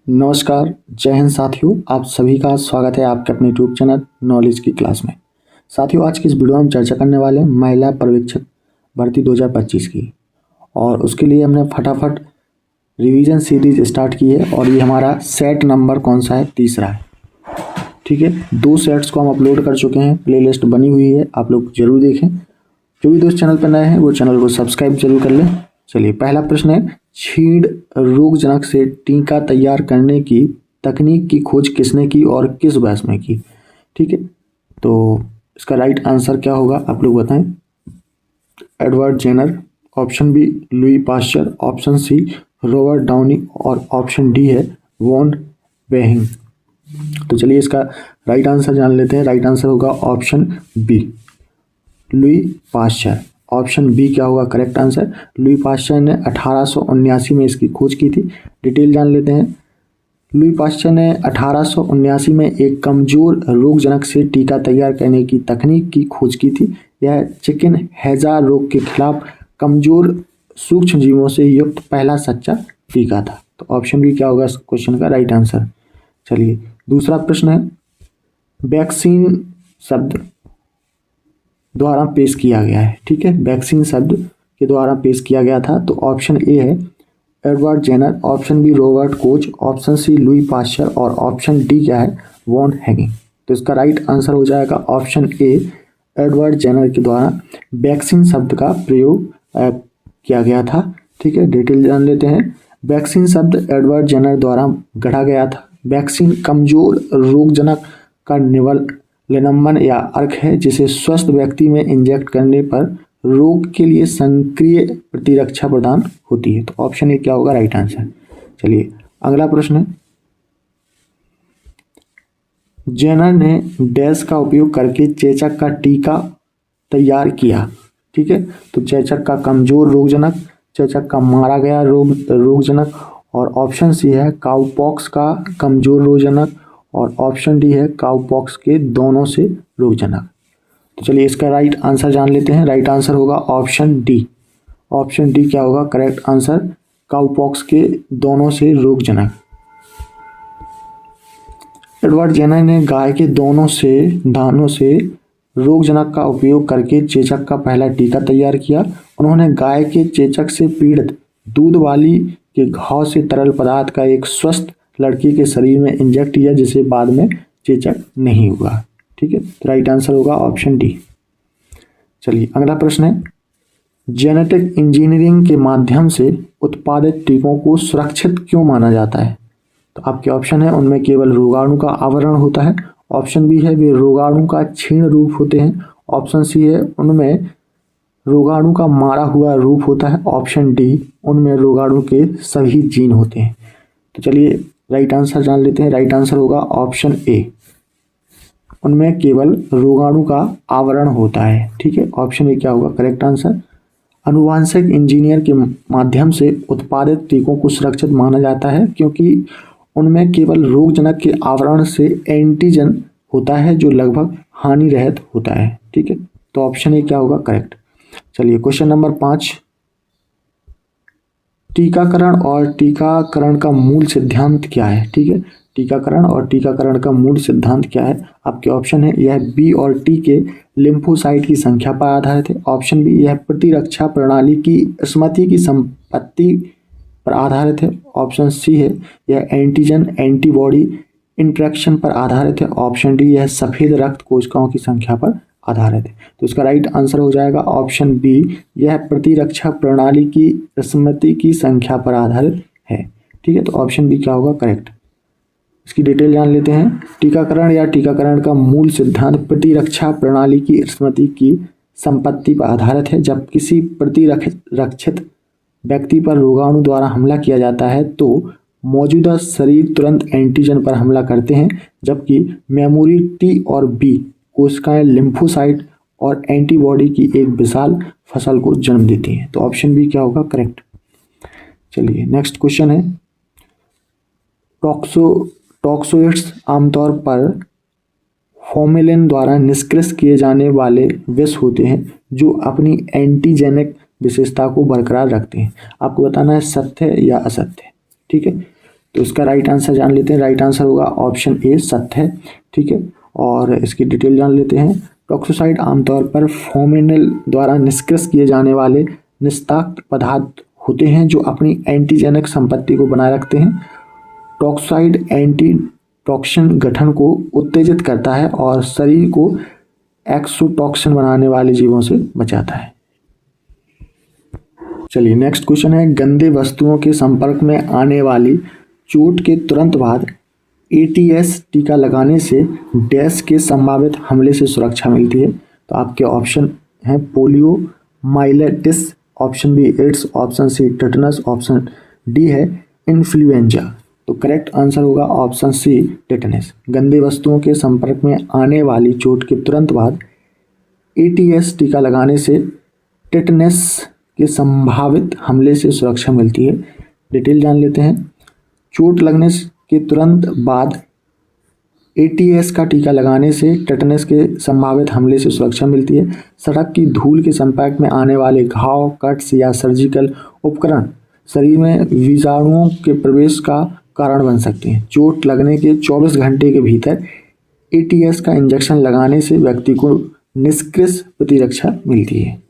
नमस्कार, जय हिंद साथियों। आप सभी का स्वागत है आपके अपने यूट्यूब चैनल नॉलेज की क्लास में। साथियों, आज की इस वीडियो में हम चर्चा करने वाले हैं महिला पर्यवेक्षक भर्ती 2025 की, और उसके लिए हमने फटाफट रिवीजन सीरीज स्टार्ट की है और ये हमारा सेट नंबर कौन सा है? तीसरा है। ठीक है, 2 सेट्स को हम अपलोड कर चुके हैं, प्लेलिस्ट बनी हुई है, आप लोग जरूर देखें। जो भी दोस्त चैनल पर नए हैं वो चैनल को सब्सक्राइब जरूर कर लें। चलिए, पहला प्रश्न है, छीड़ रोगजनक से टीका तैयार करने की तकनीक की खोज किसने की और किस वर्ष में की? ठीक है, तो इसका राइट आंसर क्या होगा आप लोग बताएं। Edward Jenner, option B Louis Pasteur, option C Robert Downey और ऑप्शन डी है वॉन वेहिंग। तो चलिए इसका राइट आंसर जान लेते हैं। राइट आंसर होगा option B Louis Pasteur. Option B क्या होगा करेक्ट आंसर? लुई पाश्चर ने 1879 में इसकी खोज की थी। डिटेल जान लेते हैं। लुई पाश्चर ने 1879 में एक कमजोर रोगजनक से टीका तैयार करने की तकनीक की खोज की थी। यह चिकन हैजा रोग के खिलाफ कमजोर सूक्ष्म जीवों से युक्त पहला सच्चा टीका था। तो ऑप्शन बी क्या होगा इस क्वेश्चन का राइट आंसर। चलिए, दूसरा प्रश्न है, वैक्सीन शब्द द्वारा पेश किया गया है। ठीक है, वैक्सीन शब्द के द्वारा पेश किया गया था। तो ऑप्शन ए है Edward Jenner, option B Robert Koch, option C Louis Pasteur और ऑप्शन डी क्या है वॉन हैगिंग। तो इसका राइट आंसर हो जाएगा ऑप्शन ए एडवर्ड जेनर के द्वारा वैक्सीन शब्द का प्रयोग किया गया था। ठीक है, डिटेल जान लेते हैं। वैक्सीन शब्द एडवर्ड जेनर द्वारा गढ़ा गया था। वैक्सीन कमजोर रोगजनक का निलंबन या अर्क है जिसे स्वस्थ व्यक्ति में इंजेक्ट करने पर रोग के लिए सक्रिय प्रतिरक्षा प्रदान होती है। तो ऑप्शन ए क्या होगा राइट आंसर। चलिए, अगला प्रश्न है, जेनर ने डैश का उपयोग करके चेचक का टीका तैयार किया। ठीक है, तो चेचक का कमजोर रोगजनक, चेचक का मारा गया रोगजनक, और ऑप्शन सी है काउपॉक्स का कमजोर रोगजनक, और ऑप्शन डी है काउपॉक्स के दोनों से रोगजनक। तो चलिए इसका राइट आंसर जान लेते हैं। राइट आंसर होगा ऑप्शन डी। ऑप्शन डी क्या होगा करेक्ट आंसर? काउपॉक्स के दोनों से रोगजनक। एडवर्ड जेनर ने गाय के दोनों से दानों से रोगजनक का उपयोग करके चेचक का पहला टीका तैयार किया। उन्होंने गाय के चेचक से पीड़ित दूध वाली के घाव से तरल पदार्थ का एक स्वस्थ लड़की के शरीर में इंजेक्ट किया जिसे बाद में चेचक नहीं हुआ। ठीक है, तो राइट आंसर होगा ऑप्शन डी। चलिए, अगला प्रश्न है, जेनेटिक इंजीनियरिंग के माध्यम से उत्पादित टीकों को सुरक्षित क्यों माना जाता है? तो आपके ऑप्शन है, उनमें केवल रोगाणु का आवरण होता है। ऑप्शन बी है वे रोगाणु का क्षीण रूप होते हैं। ऑप्शन सी है उनमें रोगाणु का मारा हुआ रूप होता है। ऑप्शन डी उनमें रोगाणु के सभी जीन होते हैं। तो चलिए राइट आंसर जान लेते हैं। राइट आंसर होगा ऑप्शन ए, उनमें केवल रोगाणु का आवरण होता है। ठीक है, ऑप्शन ए क्या होगा करेक्ट आंसर? आनुवांशिक इंजीनियर के माध्यम से उत्पादित टीकों को सुरक्षित माना जाता है क्योंकि उनमें केवल रोगजनक के आवरण से एंटीजन होता है जो लगभग हानि रहित होता है। ठीक है, तो ऑप्शन ए क्या होगा करेक्ट। चलिए, क्वेश्चन नंबर 5, टीकाकरण और टीकाकरण का मूल सिद्धांत क्या है? ठीक है, टीकाकरण और टीकाकरण का मूल सिद्धांत क्या है? आपके ऑप्शन है, यह बी और टी के लिम्फोसाइट की संख्या पर आधारित है। ऑप्शन बी, यह प्रतिरक्षा प्रणाली की स्मृति की संपत्ति पर आधारित है। ऑप्शन सी है, यह एंटीजन एंटीबॉडी इंटरेक्शन पर आधारित है। ऑप्शन डी, यह सफ़ेद रक्त कोशिकाओं की संख्या पर आधारित है। तो इसका राइट आंसर हो जाएगा ऑप्शन बी, यह प्रतिरक्षा प्रणाली की स्मृति की संख्या पर आधारित है। ठीक है, तो ऑप्शन बी क्या होगा करेक्ट। इसकी डिटेल जान लेते हैं। टीकाकरण या टीकाकरण का मूल सिद्धांत प्रतिरक्षा प्रणाली की स्मृति की संपत्ति पर आधारित है। जब किसी प्रतिरक्षित व्यक्ति पर रोगाणु द्वारा हमला किया जाता है तो मौजूदा शरीर तुरंत एंटीजन पर हमला करते हैं, जबकि मेमोरी टी और बी कोशिकाएं लिम्फोसाइट और एंटीबॉडी की एक विशाल फसल को जन्म देती हैं। तो ऑप्शन बी क्या होगा करेक्ट। चलिए, नेक्स्ट क्वेश्चन है, टॉक्सोइड्स आमतौर पर फॉर्मेलिन द्वारा निष्क्रिय किए जाने वाले विष होते हैं जो अपनी एंटीजेनिक विशेषता को बरकरार रखते हैं। आपको बताना है सत्य या असत्य। ठीक है, तो इसका राइट आंसर जान लेते हैं। राइट आंसर होगा ऑप्शन ए सत्य है, ठीक है। और इसकी डिटेल जान लेते हैं। टॉक्सोसाइड आमतौर पर फोमिनल द्वारा निष्क्रिय किए जाने वाले निस्ताक्त पदार्थ होते हैं जो अपनी एंटीजेनिक संपत्ति को बनाए रखते हैं। टॉक्साइड एंटी टॉक्सिन गठन को उत्तेजित करता है और शरीर को एक्सोटॉक्सिन बनाने वाले जीवों से बचाता है। चलिए नेक्स्ट क्वेश्चन है, गंदे वस्तुओं के संपर्क में आने वाली चोट के तुरंत बाद एटीएस टीका लगाने से डैश के संभावित हमले से सुरक्षा मिलती है। तो आपके ऑप्शन हैं poliomyelitis, option B AIDS, option C tetanus, option D है इन्फ्लुएंजा। तो करेक्ट आंसर होगा ऑप्शन सी टेटनस। गंदे वस्तुओं के संपर्क में आने वाली चोट के तुरंत बाद एटीएस टीका लगाने से टेटनस के संभावित हमले से सुरक्षा मिलती है। डिटेल जान लेते हैं। चोट लगने के तुरंत बाद एटीएस का टीका लगाने से टेटनस के संभावित हमले से सुरक्षा मिलती है। सड़क की धूल के संपर्क में आने वाले घाव, कट्स या सर्जिकल उपकरण शरीर में विषाणुओं के प्रवेश का कारण बन सकते हैं। चोट लगने के 24 घंटे के भीतर एटीएस का इंजेक्शन लगाने से व्यक्ति को निष्क्रिय प्रतिरक्षा मिलती है।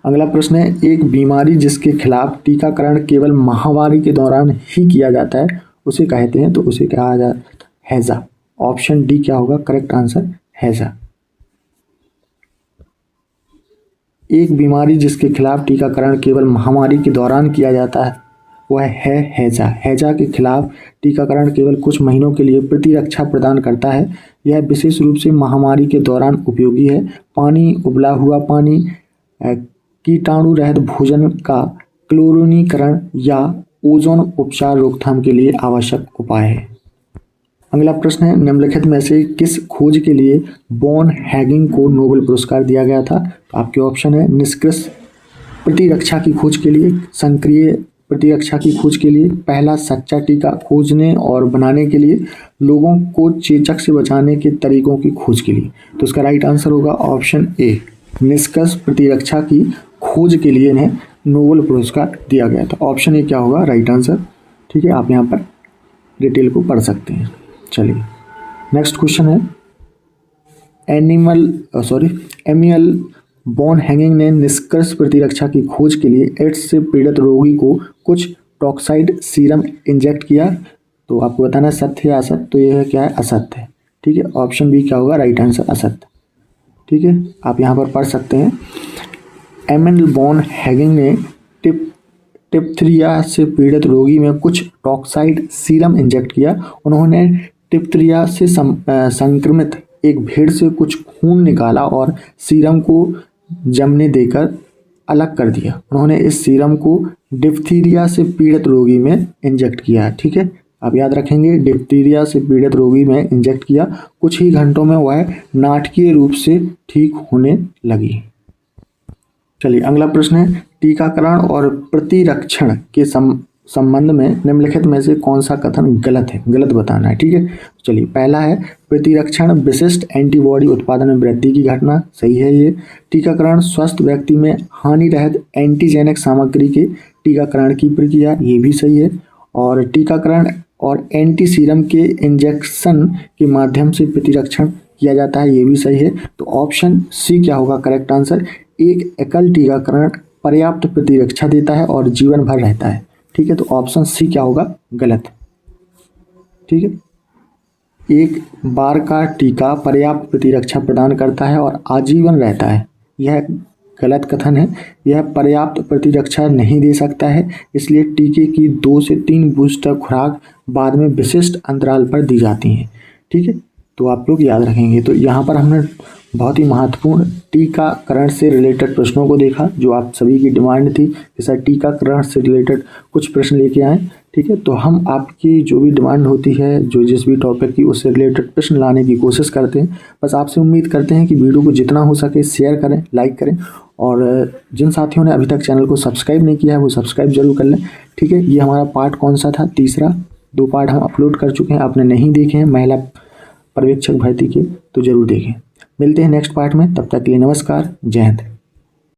अगला प्रश्न है, एक बीमारी जिसके खिलाफ टीकाकरण केवल महामारी के दौरान ही किया जाता है उसे कहते हैं। तो उसे कहा जाता है हैजा। ऑप्शन डी क्या होगा करेक्ट आंसर, हैजा। एक बीमारी जिसके खिलाफ टीकाकरण केवल महामारी के दौरान किया जाता है वह है हैजा। हैजा के खिलाफ टीकाकरण केवल कुछ महीनों के लिए प्रतिरक्षा प्रदान करता है। यह विशेष रूप से महामारी के दौरान उपयोगी है। पानी, उबला हुआ पानी, कीटाणु रहित भोजन का क्लोरीनीकरण या ओजोन उपचार रोकथाम के लिए आवश्यक उपाय है। अगला प्रश्न है, निम्नलिखित में से किस खोज के लिए बॉन हैगिंग को नोबेल पुरस्कार दिया गया था। तो आपके ऑप्शन है निष्क्रिय प्रतिरक्षा की खोज के लिए, सक्रिय प्रतिरक्षा की खोज के लिए, पहला सच्चा टीका खोजने और बनाने के लिए, लोगों को चेचक से बचाने के तरीकों की खोज के लिए। तो इसका राइट आंसर होगा ऑप्शन ए, निष्क्रिय प्रतिरक्षा की खोज के लिए इन्हें नोबेल पुरस्कार दिया गया था। ऑप्शन ए क्या होगा राइट आंसर, ठीक है। आप यहाँ पर डिटेल को पढ़ सकते हैं। चलिए नेक्स्ट क्वेश्चन है, एमियल बॉन हैगिंग ने निष्क्रिय प्रतिरक्षा की खोज के लिए एड्स से पीड़ित रोगी को कुछ टॉक्साइड सीरम इंजेक्ट किया। तो आपको बताना सत्य है असत्य। तो यह क्या है असत्य है, ठीक है। ऑप्शन बी क्या होगा राइट आंसर असत्य, ठीक है। आप यहाँ पर पढ़ सकते हैं, एमियल बॉन हैगिंग ने टिप्थरिया से पीड़ित रोगी में कुछ टॉक्साइड सीरम इंजेक्ट किया। उन्होंने टिप्थरिया से संक्रमित एक भेड़ से कुछ खून निकाला और सीरम को जमने देकर अलग कर दिया। उन्होंने इस सीरम को डिप्थीरिया से पीड़ित रोगी में इंजेक्ट किया, ठीक है। आप याद रखेंगे, डिप्थीरिया से पीड़ित रोगी में इंजेक्ट किया। कुछ ही घंटों में वह नाटकीय रूप से ठीक होने लगी। चलिए अगला प्रश्न है, टीकाकरण और प्रतिरक्षण के संबंध में निम्नलिखित में से कौन सा कथन गलत है, गलत बताना है, ठीक है। चलिए पहला है, प्रतिरक्षण विशिष्ट एंटीबॉडी उत्पादन में वृद्धि की घटना, सही है ये। टीकाकरण स्वस्थ व्यक्ति में हानि रहित एंटीजेनिक सामग्री के टीकाकरण की प्रक्रिया, ये भी सही है। और टीकाकरण और एंटी सीरम के इंजेक्शन के माध्यम से प्रतिरक्षण किया जाता है, ये भी सही है। तो ऑप्शन सी क्या होगा करेक्ट आंसर, एक एकल टीकाकरण पर्याप्त प्रतिरक्षा देता है और जीवन भर रहता है, ठीक है। तो ऑप्शन सी क्या होगा गलत, ठीक है। एक बार का टीका पर्याप्त प्रतिरक्षा प्रदान करता है और आजीवन रहता है, यह गलत कथन है। यह पर्याप्त प्रतिरक्षा नहीं दे सकता है, इसलिए टीके की 2 से 3 बूस्टर खुराक बाद में विशिष्ट अंतराल पर दी जाती हैं, ठीक है। तो आप लोग याद रखेंगे। तो यहाँ पर हमने बहुत ही महत्वपूर्ण टीकाकरण से रिलेटेड प्रश्नों को देखा, जो आप सभी की डिमांड थी कि सर टीकाकरण से रिलेटेड कुछ प्रश्न लेके आएँ, ठीक है। तो हम आपकी जो भी डिमांड होती है, जो जिस भी टॉपिक की, उससे रिलेटेड प्रश्न लाने की कोशिश करते हैं। बस आपसे उम्मीद करते हैं कि वीडियो को जितना हो सके शेयर करें, लाइक करें, और जिन साथियों ने अभी तक चैनल को सब्सक्राइब नहीं किया है वो सब्सक्राइब जरूर कर लें, ठीक है। ये हमारा पार्ट कौन सा था, तीसरा। 2 पार्ट हम अपलोड कर चुके हैं, आपने नहीं देखे हैं महिला पर्यवेक्षक भर्ती के, तो जरूर देखें। मिलते हैं नेक्स्ट पार्ट में, तब तक के लिए नमस्कार, जय हिंद।